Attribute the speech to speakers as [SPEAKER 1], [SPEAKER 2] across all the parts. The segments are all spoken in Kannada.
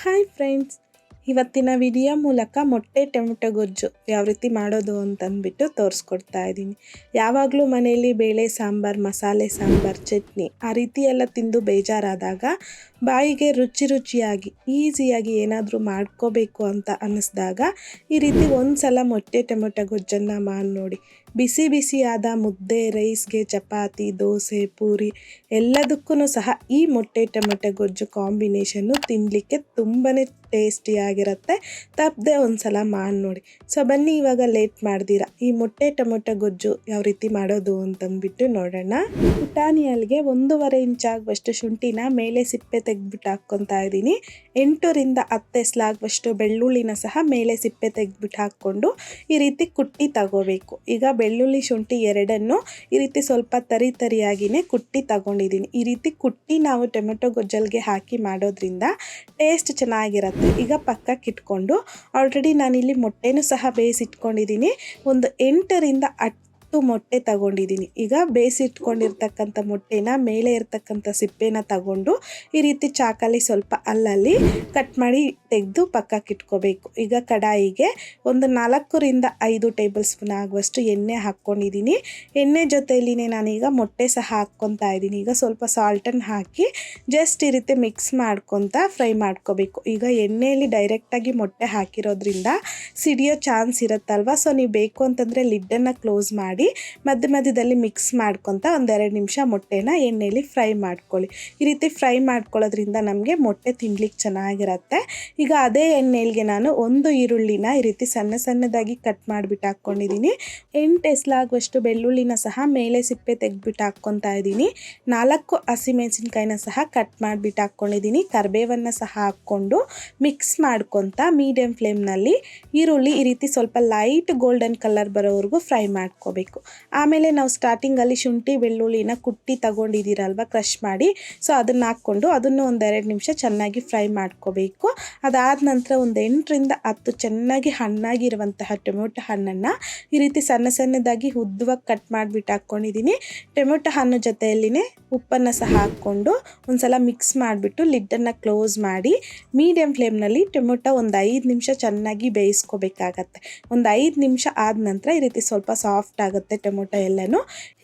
[SPEAKER 1] ಹಾಯ್ ಫ್ರೆಂಡ್ಸ್, ಇವತ್ತಿನ ವಿಡಿಯೋ ಮೂಲಕ ಮೊಟ್ಟೆ ಟೊಮೆಟೊ ಗೊಜ್ಜು ಯಾವ ರೀತಿ ಮಾಡೋದು ಅಂತಂದ್ಬಿಟ್ಟು ತೋರಿಸ್ಕೊಡ್ತಾ ಇದ್ದೀನಿ. ಯಾವಾಗಲೂ ಮನೆಯಲ್ಲಿ ಬೇಳೆ ಸಾಂಬಾರು, ಮಸಾಲೆ ಸಾಂಬಾರು, ಚಟ್ನಿ ಆ ರೀತಿ ಎಲ್ಲ ತಿಂದು ಬೇಜಾರಾದಾಗ ಬಾಯಿಗೆ ರುಚಿಯಾಗಿ ಈಸಿಯಾಗಿ ಏನಾದರೂ ಮಾಡ್ಕೋಬೇಕು ಅಂತ ಅನ್ನಿಸ್ದಾಗ ಈ ರೀತಿ ಒಂದು ಸಲ ಮೊಟ್ಟೆ ಟೊಮೆಟೊ ಗೊಜ್ಜನ್ನು ಮಾಡಿ ನೋಡಿ. ಬಿಸಿಯಾದ ಮುದ್ದೆ, ರೈಸ್ಗೆ, ಚಪಾತಿ, ದೋಸೆ, ಪೂರಿ ಎಲ್ಲದಕ್ಕೂ ಸಹ ಈ ಮೊಟ್ಟೆ ಟೊಮೆಟೊ ಗೊಜ್ಜು ಕಾಂಬಿನೇಷನ್ನು ತಿನ್ನಲಿಕ್ಕೆ ತುಂಬಾ ಟೇಸ್ಟಿಯಾಗಿರುತ್ತೆ. ತಪ್ಪದೆ ಒಂದು ಸಲ ಮಾಡಿ ನೋಡಿ. ಸೊ ಬನ್ನಿ, ಇವಾಗ ಲೇಟ್ ಮಾಡ್ದಿರ ಈ ಮೊಟ್ಟೆ ಟೊಮೆಟೊ ಗೊಜ್ಜು ಯಾವ ರೀತಿ ಮಾಡೋದು ಅಂತಂದ್ಬಿಟ್ಟು ನೋಡೋಣ. ಪುಟಾಣಿಯಲ್ಗೆ 1.5 ಇಂಚ್ ಆಗುವಷ್ಟು ಶುಂಠಿನ ಮೇಲೆ ಸಿಪ್ಪೆ ತೆಗೆದ್ಬಿಟ್ಟು ಹಾಕ್ಕೊತಾ ಇದ್ದೀನಿ. 8 ರಿಂದ 10 ಎಸ್ಲಾಗುವಷ್ಟು ಬೆಳ್ಳುಳ್ಳಿನ ಸಹ ಮೇಲೆ ಸಿಪ್ಪೆ ತೆಗೆದ್ಬಿಟ್ಟು ಹಾಕ್ಕೊಂಡು ಈ ರೀತಿ ಕುಟ್ಟಿ ತಗೋಬೇಕು. ಈಗ ಬೆಳ್ಳುಳ್ಳಿ, ಶುಂಠಿ ಎರಡನ್ನು ಈ ರೀತಿ ಸ್ವಲ್ಪ ತರಿಯಾಗಿಯೇ ಕುಟ್ಟಿ ತಗೊಂಡಿದ್ದೀನಿ. ಈ ರೀತಿ ಕುಟ್ಟಿ ನಾವು ಟೊಮೆಟೊ ಗೊಜ್ಜಲ್ಗೆ ಹಾಕಿ ಮಾಡೋದ್ರಿಂದ ಟೇಸ್ಟ್ ಚೆನ್ನಾಗಿರುತ್ತೆ. ಈಗ ಪಕ್ಕಕ್ಕೆ ಇಟ್ಕೊಂಡು ಆಲ್ರೆಡಿ ನಾನಿಲ್ಲಿ ಮೊಟ್ಟೆನೂ ಸಹ ಬೇಯಿಸಿಟ್ಕೊಂಡಿದ್ದೀನಿ. ಒಂದು 8 ರಿಂದ 10 ಮೊಟ್ಟೆ ತಗೊಂಡಿದ್ದೀನಿ. ಈಗ ಬೇಯಿಸಿಟ್ಕೊಂಡಿರ್ತಕ್ಕಂಥ ಮೊಟ್ಟೆನ ಮೇಲೆ ಇರ್ತಕ್ಕಂಥ ಸಿಪ್ಪೆನ ತಗೊಂಡು ಈ ರೀತಿ ಚಾಕಲ್ಲಿ ಸ್ವಲ್ಪ ಅಲ್ಲಲ್ಲಿ ಕಟ್ ಮಾಡಿ ತೆಗೆದು ಪಕ್ಕಕ್ಕೆ ಇಟ್ಕೋಬೇಕು. ಈಗ ಕಡಾಯಿಗೆ ಒಂದು 4 ರಿಂದ 5 ಟೇಬಲ್ ಸ್ಪೂನ್ ಆಗುವಷ್ಟು ಎಣ್ಣೆ ಹಾಕ್ಕೊಂಡಿದ್ದೀನಿ. ಎಣ್ಣೆ ಜೊತೆಯಲ್ಲಿನೇ ನಾನೀಗ ಮೊಟ್ಟೆ ಸಹ ಹಾಕ್ಕೊತಾ ಇದ್ದೀನಿ. ಈಗ ಸ್ವಲ್ಪ ಸಾಲ್ಟನ್ನು ಹಾಕಿ ಜಸ್ಟ್ ಈ ರೀತಿ ಮಿಕ್ಸ್ ಮಾಡ್ಕೊತಾ ಫ್ರೈ ಮಾಡ್ಕೋಬೇಕು. ಈಗ ಎಣ್ಣೆಯಲ್ಲಿ ಡೈರೆಕ್ಟಾಗಿ ಮೊಟ್ಟೆ ಹಾಕಿರೋದ್ರಿಂದ ಸಿಡಿಯೋ ಚಾನ್ಸ್ ಇರುತ್ತಲ್ವ. ಸೊ ನೀವು ಬೇಕು ಅಂತಂದರೆ ಲಿಡ್ಡನ್ನು ಕ್ಲೋಸ್ ಮಾಡಿ ಮಧ್ಯದಲ್ಲಿ ಮಿಕ್ಸ್ ಮಾಡ್ಕೊತಾ 1-2 ನಿಮಿಷ ಮೊಟ್ಟೆನ ಎಣ್ಣೆಯಲ್ಲಿ ಫ್ರೈ ಮಾಡ್ಕೊಳ್ಳಿ. ಈ ರೀತಿ ಫ್ರೈ ಮಾಡ್ಕೊಳ್ಳೋದ್ರಿಂದ ನಮಗೆ ಮೊಟ್ಟೆ ತಿನ್ಲಿಕ್ಕೆ ಚೆನ್ನಾಗಿರುತ್ತೆ. ಈಗ ಅದೇ ಎಣ್ಣೆಗೆ ನಾನು ಒಂದು ಈರುಳ್ಳಿನ ಈ ರೀತಿ ಸಣ್ಣದಾಗಿ ಕಟ್ ಮಾಡಿಬಿಟ್ಟು ಹಾಕ್ಕೊಂಡಿದ್ದೀನಿ. 8 ಎಸ್ಲಾಗುವಷ್ಟು ಬೆಳ್ಳುಳ್ಳಿನ ಸಹ ಮೇಲೆ ಸಿಪ್ಪೆ ತೆಗೆದ್ಬಿಟ್ಟು ಹಾಕ್ಕೊತಾ ಇದ್ದೀನಿ. 4 ಹಸಿಮೆಣಸಿನ್ಕಾಯಿನ ಸಹ ಕಟ್ ಮಾಡಿಬಿಟ್ಟು ಹಾಕ್ಕೊಂಡಿದ್ದೀನಿ. ಕರಿಬೇವನ್ನು ಸಹ ಹಾಕ್ಕೊಂಡು ಮಿಕ್ಸ್ ಮಾಡ್ಕೊತಾ ಮೀಡಿಯಂ ಫ್ಲೇಮ್ನಲ್ಲಿ ಈರುಳ್ಳಿ ಈ ರೀತಿ ಸ್ವಲ್ಪ ಲೈಟ್ ಗೋಲ್ಡನ್ ಕಲರ್ ಬರೋವರೆಗೂ ಫ್ರೈ ಮಾಡ್ಕೋಬೇಕು. ಆಮೇಲೆ ನಾವು ಸ್ಟಾರ್ಟಿಂಗಲ್ಲಿ ಶುಂಠಿ ಬೆಳ್ಳುಳ್ಳಿನ ಕುಟ್ಟಿ ತಗೊಂಡಿದ್ದೀರಲ್ವ ಕ್ರಷ್ ಮಾಡಿ, ಸೊ ಅದನ್ನು ಹಾಕ್ಕೊಂಡು ಅದನ್ನು 1-2 ನಿಮಿಷ ಚೆನ್ನಾಗಿ ಫ್ರೈ ಮಾಡ್ಕೋಬೇಕು. ಅದಾದ ನಂತರ ಒಂದು 8 ರಿಂದ 10 ಚೆನ್ನಾಗಿ ಹಣ್ಣಾಗಿರುವಂತಹ ಟೊಮೆಟೊ ಹಣ್ಣನ್ನು ಈ ರೀತಿ ಸಣ್ಣದಾಗಿ ಉದ್ದವಾಗಿ ಕಟ್ ಮಾಡಿಬಿಟ್ಟು ಹಾಕ್ಕೊಂಡಿದ್ದೀನಿ. ಟೊಮೆಟೊ ಹಣ್ಣು ಜೊತೆಯಲ್ಲಿನೇ ಉಪ್ಪನ್ನು ಸಹ ಹಾಕ್ಕೊಂಡು ಒಂದ್ಸಲ ಮಿಕ್ಸ್ ಮಾಡಿಬಿಟ್ಟು ಲಿಡ್ಡನ್ನು ಕ್ಲೋಸ್ ಮಾಡಿ ಮೀಡಿಯಂ ಫ್ಲೇಮ್ನಲ್ಲಿ ಟೊಮೆಟೊ ಒಂದು 5 ನಿಮಿಷ ಚೆನ್ನಾಗಿ ಬೇಯಿಸ್ಕೋಬೇಕಾಗತ್ತೆ. ಒಂದು 5 ನಿಮಿಷ ಆದ ನಂತರ ಈ ರೀತಿ ಸ್ವಲ್ಪ ಸಾಫ್ಟ್ ಆಗುತ್ತೆ ಟೊಮೆಟೊ ಎಲ್ಲನೂ.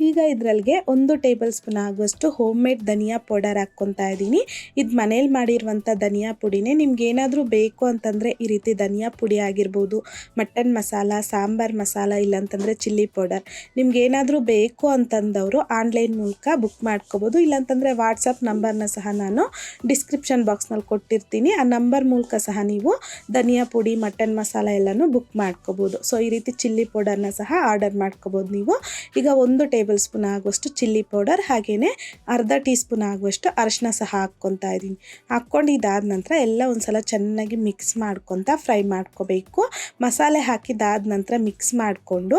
[SPEAKER 1] ಈಗ ಇದರಲ್ಲಿಗೆ 1 ಟೇಬಲ್ ಸ್ಪೂನ್ ಆಗುವಷ್ಟು ಹೋಮ್ ಮೇಡ್ ಧನಿಯಾ ಪೌಡರ್ ಹಾಕ್ಕೊತಾ ಇದ್ದೀನಿ. ಇದು ಮನೇಲಿ ಮಾಡಿರುವಂಥ ಧನಿಯಾ ಪುಡಿನೇ. ನಿಮ್ಗೆ ಏನಾದರೂ ಬೇಕು ಅಂತಂದರೆ ಈ ರೀತಿ ಧನಿಯಾ ಪುಡಿ ಆಗಿರ್ಬೋದು, ಮಟನ್ ಮಸಾಲ, ಸಾಂಬಾರ್ ಮಸಾಲ, ಇಲ್ಲಾಂತಂದರೆ ಚಿಲ್ಲಿ ಪೌಡರ್, ನಿಮ್ಗೆ ಏನಾದರೂ ಬೇಕು ಅಂತಂದವರು ಆನ್ಲೈನ್ ಮೂಲಕ ಬುಕ್ ಮಾಡ್ಕೋಬೋದು. ಇಲ್ಲಾಂತಂದರೆ ವಾಟ್ಸಪ್ ನಂಬರ್ನ ಸಹ ನಾನು ಡಿಸ್ಕ್ರಿಪ್ಷನ್ ಬಾಕ್ಸ್ನಲ್ಲಿ ಕೊಟ್ಟಿರ್ತೀನಿ. ಆ ನಂಬರ್ ಮೂಲಕ ಸಹ ನೀವು ಧನಿಯಾ ಪುಡಿ, ಮಟನ್ ಮಸಾಲ ಎಲ್ಲನೂ ಬುಕ್ ಮಾಡ್ಕೋಬೋದು. ಸೊ ಈ ರೀತಿ ಚಿಲ್ಲಿ ಪೌಡರ್ನ ಸಹ ಆರ್ಡರ್ ಮಾಡ್ಕೋಬೋದು ನೀವು. ಈಗ 1 ಟೇಬಲ್ ಸ್ಪೂನ್ ಆಗುವಷ್ಟು ಚಿಲ್ಲಿ ಪೌಡರ್, ಹಾಗೆಯೇ ಅರ್ಧ ಟೀ ಸ್ಪೂನ್ ಆಗುವಷ್ಟು ಅರಿಶಿನ ಸಹ ಹಾಕ್ಕೊತಾ ಇದ್ದೀನಿ. ಹಾಕ್ಕೊಂಡು ಇದಾದ ನಂತರ ಎಲ್ಲ ಒಂದ್ಸಲ ಚೆನ್ನಾಗಿ ಮಿಕ್ಸ್ ಮಾಡ್ಕೊತಾ ಫ್ರೈ ಮಾಡ್ಕೋಬೇಕು. ಮಸಾಲೆ ಹಾಕಿದಾದ ನಂತರ ಮಿಕ್ಸ್ ಮಾಡಿಕೊಂಡು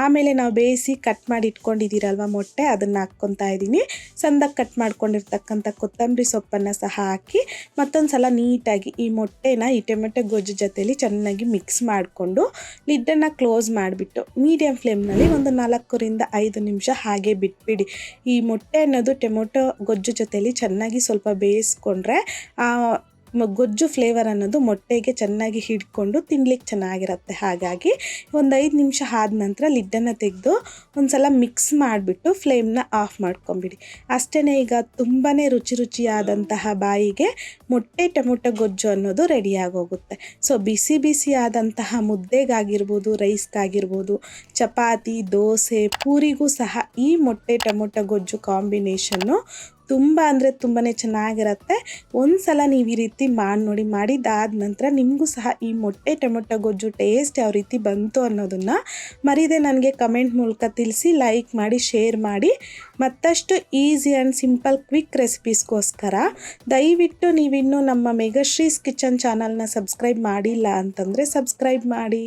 [SPEAKER 1] ಆಮೇಲೆ ನಾವು ಬೇಯಿಸಿ ಕಟ್ ಮಾಡಿ ಇಟ್ಕೊಂಡಿದ್ದೀರಲ್ವ ಮೊಟ್ಟೆ, ಅದನ್ನು ಹಾಕ್ಕೊತಾ ಇದ್ದೀನಿ. ಸಣ್ಣದಾಗಿ ಕಟ್ ಮಾಡ್ಕೊಂಡಿರ್ತಕ್ಕಂಥ ಕೊತ್ತಂಬರಿ ಸೊಪ್ಪನ್ನು ಸಹ ಹಾಕಿ ಮತ್ತೊಂದು ಸಲ ನೀಟಾಗಿ ಈ ಮೊಟ್ಟೆನ ಈ ಟೊಮೆಟೊ ಗೊಜ್ಜು ಜೊತೆಲಿ ಚೆನ್ನಾಗಿ ಮಿಕ್ಸ್ ಮಾಡಿಕೊಂಡು ಲಿಡ್ಡನ್ನು ಕ್ಲೋಸ್ ಮಾಡಿಬಿಟ್ಟು ಮೀಡಿಯಂ ಫ್ಲೇಮ್ನಲ್ಲಿ ಒಂದು 4 ರಿಂದ 5 ನಿಮಿಷ ಹಾಗೆ ಬಿಟ್ಬಿಡಿ. ಈ ಮೊಟ್ಟೆ ಅನ್ನೋದು ಟೊಮೆಟೊ ಗೊಜ್ಜು ಜೊತೆಲಿ ಚೆನ್ನಾಗಿ ಸ್ವಲ್ಪ ಬೇಯಿಸ್ಕೊಂಡ್ರೆ ಗೊಜ್ಜು ಫ್ಲೇವರ್ ಅನ್ನೋದು ಮೊಟ್ಟೆಗೆ ಚೆನ್ನಾಗಿ ಹಿಡ್ಕೊಂಡು ತಿನ್ಲಿಕ್ಕೆ ಚೆನ್ನಾಗಿರುತ್ತೆ. ಹಾಗಾಗಿ ಒಂದು 5 ನಿಮಿಷ ಆದ ನಂತರ ಲಿಡ್ಡನ್ನು ತೆಗೆದು ಒಂದ್ಸಲ ಮಿಕ್ಸ್ ಮಾಡಿಬಿಟ್ಟು ಫ್ಲೇಮ್ನ ಆಫ್ ಮಾಡ್ಕೊಂಬಿಡಿ. ಅಷ್ಟೇ, ಈಗ ತುಂಬಾ ರುಚಿಯಾದಂತಹ ಬಾಯಿಗೆ ಮೊಟ್ಟೆ ಟೊಮೆಟೊ ಗೊಜ್ಜು ಅನ್ನೋದು ರೆಡಿಯಾಗೋಗುತ್ತೆ. ಸೊ ಬಿಸಿ ಆದಂತಹ ಮುದ್ದೆಗಾಗಿರ್ಬೋದು, ರೈಸ್ಗಾಗಿರ್ಬೋದು, ಚಪಾತಿ, ದೋಸೆ, ಪೂರಿಗೂ ಸಹ ಈ ಮೊಟ್ಟೆ ಟೊಮೆಟೊ ಗೊಜ್ಜು ಕಾಂಬಿನೇಷನ್ನು ತುಂಬ ಚೆನ್ನಾಗಿರುತ್ತೆ. ಒಂದು ಸಲ ನೀವು ಈ ರೀತಿ ಮಾಡಿ ನೋಡಿ. ಮಾಡಿದಾದ ನಂತರ ನಿಮಗೂ ಸಹ ಈ ಮೊಟ್ಟೆ ಟೊಮೆಟೊ ಗೊಜ್ಜು ಟೇಸ್ಟ್ ಯಾವ ರೀತಿ ಬಂತು ಅನ್ನೋದನ್ನು ಮರೀದೆ ನನಗೆ ಕಮೆಂಟ್ ಮೂಲಕ ತಿಳಿಸಿ. ಲೈಕ್ ಮಾಡಿ, ಶೇರ್ ಮಾಡಿ. ಮತ್ತಷ್ಟು ಈಸಿ ಆ್ಯಂಡ್ ಸಿಂಪಲ್ ಕ್ವಿಕ್ ರೆಸಿಪೀಸ್ಗೋಸ್ಕರ ದಯವಿಟ್ಟು ನೀವಿನ್ನೂ ನಮ್ಮ ಮೆಗಾಶ್ರೀಸ್ ಕಿಚನ್ ಚಾನಲ್ನ ಸಬ್ಸ್ಕ್ರೈಬ್ ಮಾಡಿಲ್ಲ ಅಂತಂದರೆ ಸಬ್ಸ್ಕ್ರೈಬ್ ಮಾಡಿ.